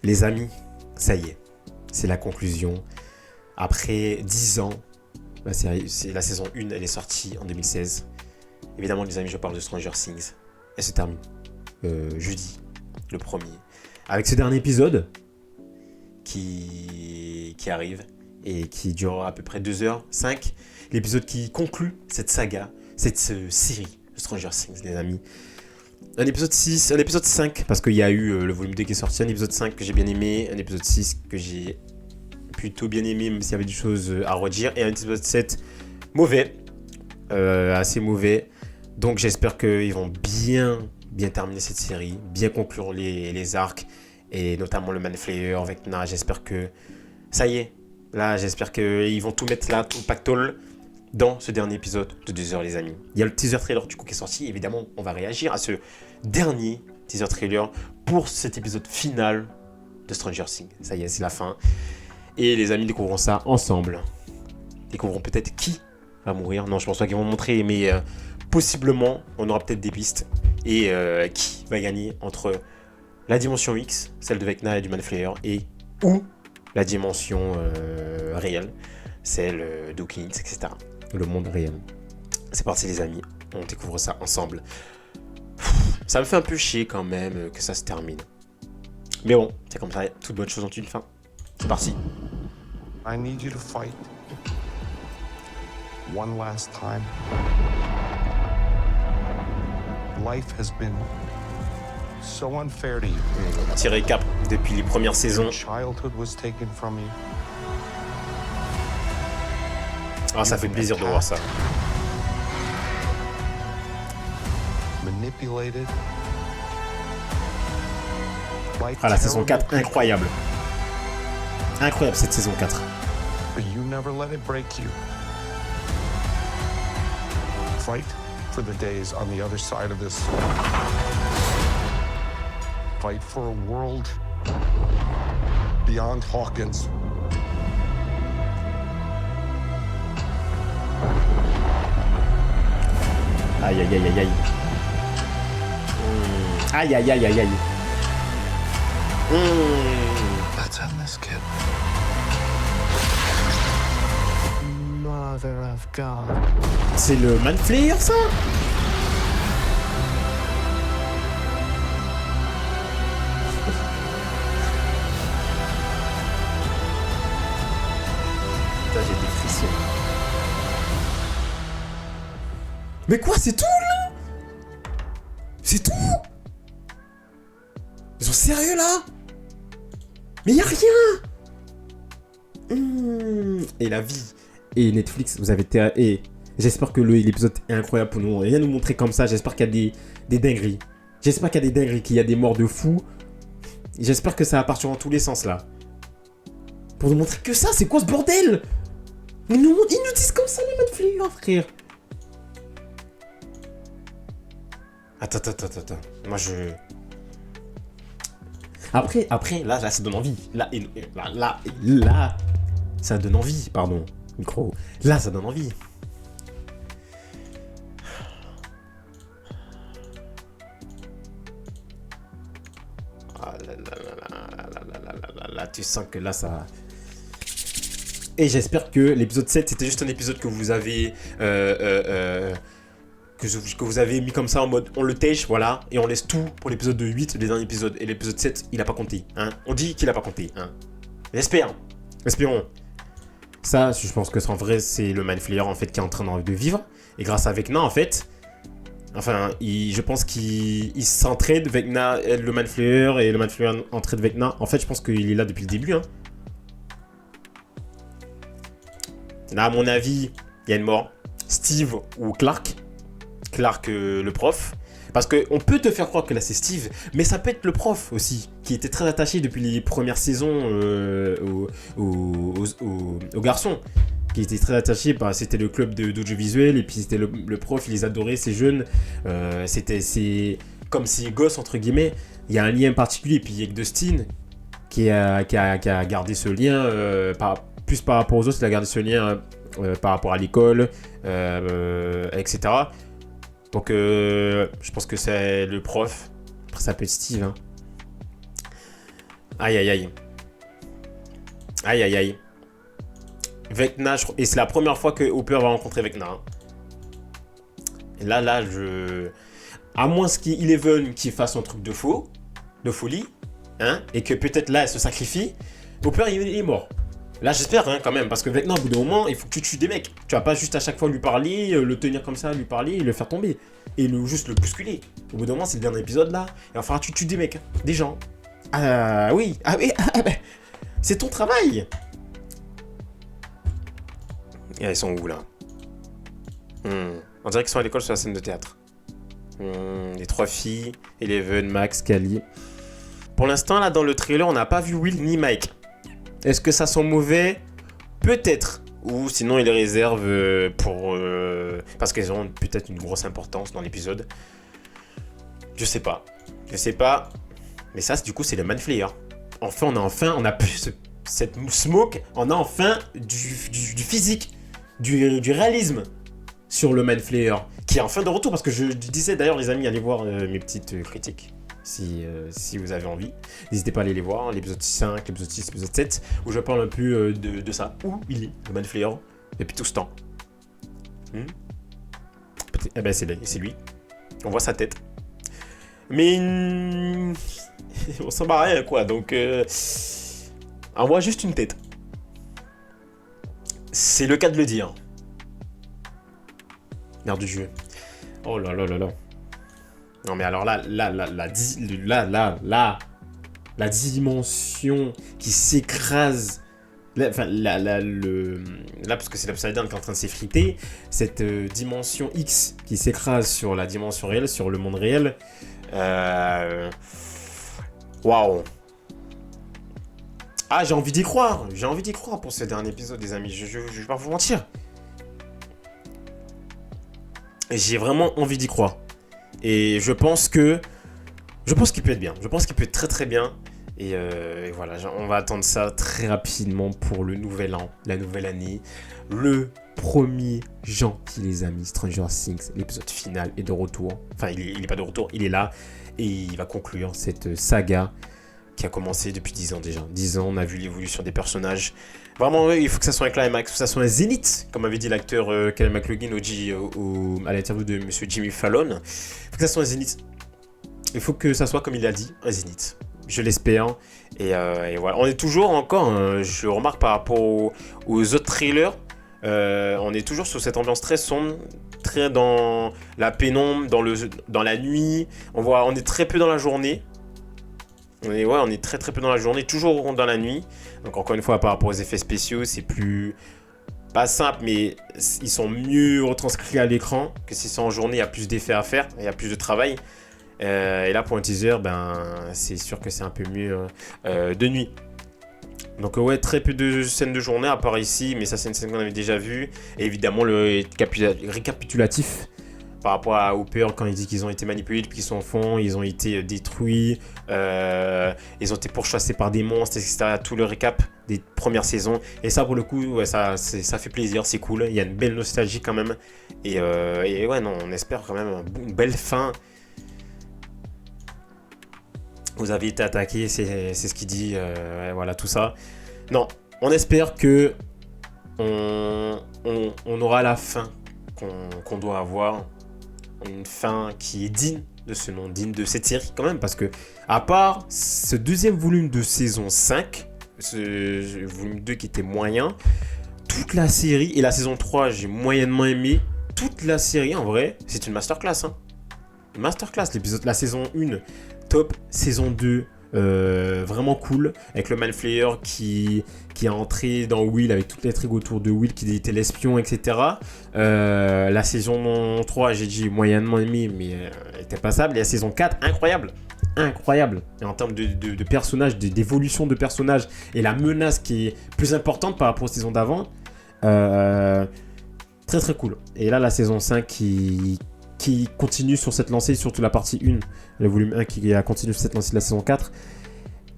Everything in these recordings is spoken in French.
Les amis, ça y est, c'est la conclusion. Après 10 ans, la saison 1, elle est sortie en 2016. Évidemment, les amis, je parle de Stranger Things. Elle se termine jeudi, le 1er. Avec ce dernier épisode qui arrive et qui durera à peu près 2h05. L'épisode qui conclut cette saga, cette série de Stranger Things, les amis. Un épisode 6, un épisode 5, parce qu'il y a eu le volume 2 qui est sorti, un épisode 5 que j'ai bien aimé, un épisode 6 que j'ai plutôt bien aimé, même s'il y avait des choses à redire, et un épisode 7 mauvais, assez mauvais. Donc j'espère qu'ils vont bien terminer cette série, bien conclure les arcs, et notamment le Manflayer avec Na. J'espère que ça y est, là j'espère qu'ils vont tout mettre là, tout le pactole, dans ce dernier épisode de 2 heures, les amis. Il y a le teaser trailer du coup qui est sorti. Évidemment, on va réagir à ce dernier teaser trailer pour cet épisode final de Stranger Things. Ça y est, c'est la fin. Et les amis, découvrons ça ensemble. Découvrons peut-être qui va mourir. Non, je pense pas qu'ils vont montrer, mais possiblement, on aura peut-être des pistes. Et qui va gagner entre la dimension X, celle de Vecna et du Manflayer, ou la dimension réelle, celle d'Hawkins, etc. Le monde réel. C'est parti les amis, on découvre ça ensemble. Ça me fait un peu chier quand même que ça se termine. Mais bon, c'est comme ça, toute bonne chose ont une fin. C'est parti. I need you to fight one last time. Life has been so unfair to you. Petit récap depuis les premières saisons. Childhood was taken from you. Ah, ça fait plaisir de voir ça. Manipulated. Ah, la saison 4, incroyable. Incroyable cette saison 4. But you never let it break you. Fight for the days on the other side of this. Fight for a world beyond Hawkins. Aïe aïe aïe aïe aïe. Aïe aïe aïe aïe aïe. Let's end this, kid. Mother of God. C'est le Manflayer ça? Putain, j'ai des frissons. Mais quoi, c'est tout là? C'est tout? Ils sont sérieux là? Mais y'a rien! Et la vie. Et Netflix, vous avez été... Et j'espère que l'épisode est incroyable pour nous. Rien nous montrer comme ça. J'espère qu'il y a des dingueries. J'espère qu'il y a des dingueries, qu'il y a des morts de fous. J'espère que ça va partir dans tous les sens là. Pour nous montrer que ça, c'est quoi ce bordel? Ils nous disent comme ça, les Netflix, frère. Attends. Moi, je... Après, là, ça donne envie. Là, ça donne envie, pardon. Micro. Là, ça donne envie. Ah là, tu sens que là, ça... Et j'espère que l'épisode 7, c'était juste un épisode que vous avez... que vous avez mis comme ça en mode on le tèche, voilà, et on laisse tout pour l'épisode de 8, le dernier épisode. Et l'épisode 7, il a pas compté, hein. On dit qu'il a pas compté, hein. J'espère. Espérons. Ça, je pense que en vrai, c'est le Manflayer en fait qui est en train de vivre. Et grâce à Vecna, en fait, enfin, je pense qu'il s'entraide, Vecna, le Manflayer, et le Manflayer entraide Vecna. En fait, je pense qu'il est là depuis le début, hein. Là, à mon avis, il y a une mort. Steve ou Clark. Clark, le prof. Parce qu'on peut te faire croire que là c'est Steve, mais ça peut être le prof aussi, qui était très attaché depuis les premières saisons aux garçons. Qui était très attaché, c'était le club d'audiovisuel, et puis c'était le prof, il les adorait, ces jeunes. C'est comme ces gosses, entre guillemets. Il y a un lien particulier, et puis il y a que Dustin qui a gardé ce lien, plus par rapport aux autres, il a gardé ce lien par rapport à l'école, etc. Donc, je pense que c'est le prof. Après, ça peut être Steve. Hein. Aïe, aïe, aïe. Aïe, aïe, aïe. Vecna, et c'est la première fois que Hopper va rencontrer Vecna. Hein. Et là, à moins qu'Eleven qui fasse un truc de folie, hein, et que peut-être là, elle se sacrifie, Hopper, il est mort. Là, j'espère, hein, quand même, parce que Vecna, au bout d'un moment, il faut que tu tues des mecs. Tu vas pas juste à chaque fois lui parler, le tenir comme ça, lui parler et le faire tomber. Et juste le bousculer. Au bout d'un moment, c'est le dernier épisode, là. Il va falloir que tu tues des mecs, hein, des gens. Ah oui, ben, c'est ton travail. Et elles sont où, là? On dirait qu'ils sont à l'école sur la scène de théâtre. Les 3 filles, Eleven, Max, Cali. Pour l'instant, là, dans le trailer, on n'a pas vu Will ni Mike. Est-ce que ça sent mauvais? Peut-être. Ou sinon, ils les réservent pour... parce qu'elles auront peut-être une grosse importance dans l'épisode. Je sais pas. Mais ça, du coup, c'est le Manflayer. On a plus cette smoke. On a enfin du physique, du réalisme sur le Manflayer, qui est enfin de retour. Parce que je disais d'ailleurs, les amis, allez voir mes petites critiques. Si vous avez envie. N'hésitez pas à aller les voir, l'épisode 5, l'épisode 6, l'épisode 7, où je parle un peu de ça. Où il est, le Manflayer, depuis tout ce temps. Eh ben c'est lui. On voit sa tête. Mais on s'en bat rien, quoi. Donc, on voit juste une tête. C'est le cas de le dire. Merde du jeu. Oh là là là là. Non mais alors là, la dimension qui s'écrase, là parce que c'est l'Upside Down qui est en train de s'effriter, cette dimension X qui s'écrase sur la dimension réelle, sur le monde réel, waouh. Ah, j'ai envie d'y croire pour ce dernier épisode, les amis, je vais pas vous mentir. J'ai vraiment envie d'y croire. Et je pense qu'il peut être bien. Je pense qu'il peut être très très bien. Et voilà, on va attendre ça très rapidement pour le nouvel an, la nouvelle année. Le 1er janvier, les amis, Stranger Things, l'épisode final est de retour. Enfin, il est pas de retour, il est là. Et il va conclure cette saga qui a commencé depuis 10 ans déjà. 10 ans, on a vu l'évolution des personnages. Vraiment, il faut que ça soit un climax, il faut que ça soit un zénith, comme avait dit l'acteur Kyle MacLachlan à l'interview de Monsieur Jimmy Fallon. Il faut que ça soit un zénith. Il faut que ça soit, comme il a dit, un zénith. Je l'espère. Et voilà. On est toujours encore, hein, je remarque par rapport aux autres trailers, on est toujours sur cette ambiance très sombre, très dans la pénombre, dans la nuit. On est très peu dans la journée. On est très très peu dans la journée, toujours dans la nuit. Donc encore une fois, par rapport aux effets spéciaux, c'est plus... pas simple, mais ils sont mieux retranscrits à l'écran que si c'est en journée, il y a plus d'effets à faire, il y a plus de travail. Et là, pour un teaser, c'est sûr que c'est un peu mieux de nuit. Donc ouais, très peu de scènes de journée, à part ici, mais ça c'est une scène qu'on avait déjà vue. Et évidemment, le récapitulatif par rapport à Hopper, quand il dit qu'ils ont été manipulés depuis qu'ils sont enfants, ils ont été détruits, ils ont été pourchassés par des monstres, etc. Tout le récap des premières saisons. Et ça, pour le coup, ouais, ça fait plaisir, c'est cool. Il y a une belle nostalgie quand même. Et ouais, non, on espère quand même une belle fin. Vous avez été attaqué, c'est ce qu'il dit, voilà, tout ça. Non, on espère que on aura la fin qu'on doit avoir. Une fin qui est digne de ce nom, digne de cette série quand même, parce que à part ce deuxième volume de saison 5, ce volume 2 qui était moyen, toute la série, et la saison 3 j'ai moyennement aimé, toute la série en vrai, c'est une masterclass. Hein. Une masterclass, la saison 1, top, saison 2, vraiment cool, avec le Manflayer qui est entré dans Will, avec toute l'intrigue autour de Will qui était l'espion, etc. La saison 3, j'ai dit moyennement aimé, mais elle était passable. Et la saison 4, incroyable. Et en termes de personnages, d'évolution de personnages, et la menace qui est plus importante par rapport aux saisons d'avant, très très cool. Et là, la saison 5 qui continue sur cette lancée, surtout la partie 1, le volume 1 qui a continué sur cette lancée de la saison 4.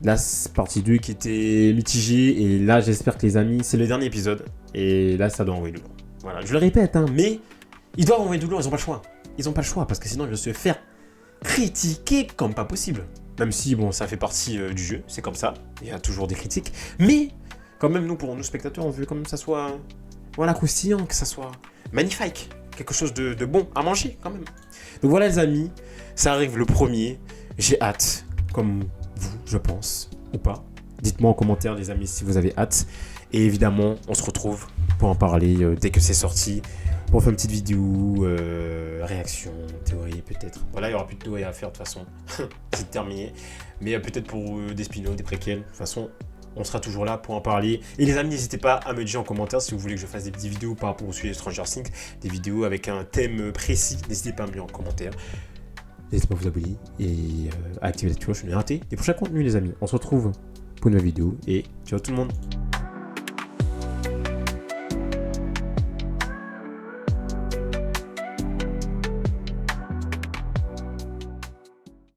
La partie 2 qui était mitigée, et là j'espère que les amis, c'est le dernier épisode, et là ça doit envoyer du lourd. Voilà, je le répète, hein, mais ils doivent envoyer du lourd, ils n'ont pas le choix. Ils n'ont pas le choix, parce que sinon ils vont se faire critiquer comme pas possible. Même si, bon, ça fait partie du jeu, c'est comme ça, il y a toujours des critiques. Mais, quand même, nous, pour nous spectateurs, on veut quand même que ça soit, voilà, croustillant, que ça soit magnifique. Quelque chose de bon à manger, quand même. Donc voilà, les amis, ça arrive le 1er. J'ai hâte, comme vous, je pense, ou pas. Dites-moi en commentaire, les amis, si vous avez hâte. Et évidemment, on se retrouve pour en parler dès que c'est sorti. Pour faire une petite vidéo, réaction, théorie peut-être. Voilà, il n'y aura plus de théorie à faire de toute façon. C'est terminé. Mais peut-être pour des spin-offs, des préquels. De toute façon, on sera toujours là pour en parler. Et les amis, n'hésitez pas à me dire en commentaire si vous voulez que je fasse des petites vidéos par rapport au sujet de Stranger Things. Des vidéos avec un thème précis. N'hésitez pas à me dire en commentaire. N'hésitez pas à vous abonner et à activer la cloche de ne rater des prochains contenus, les amis. On se retrouve pour une nouvelle vidéo et ciao tout le monde.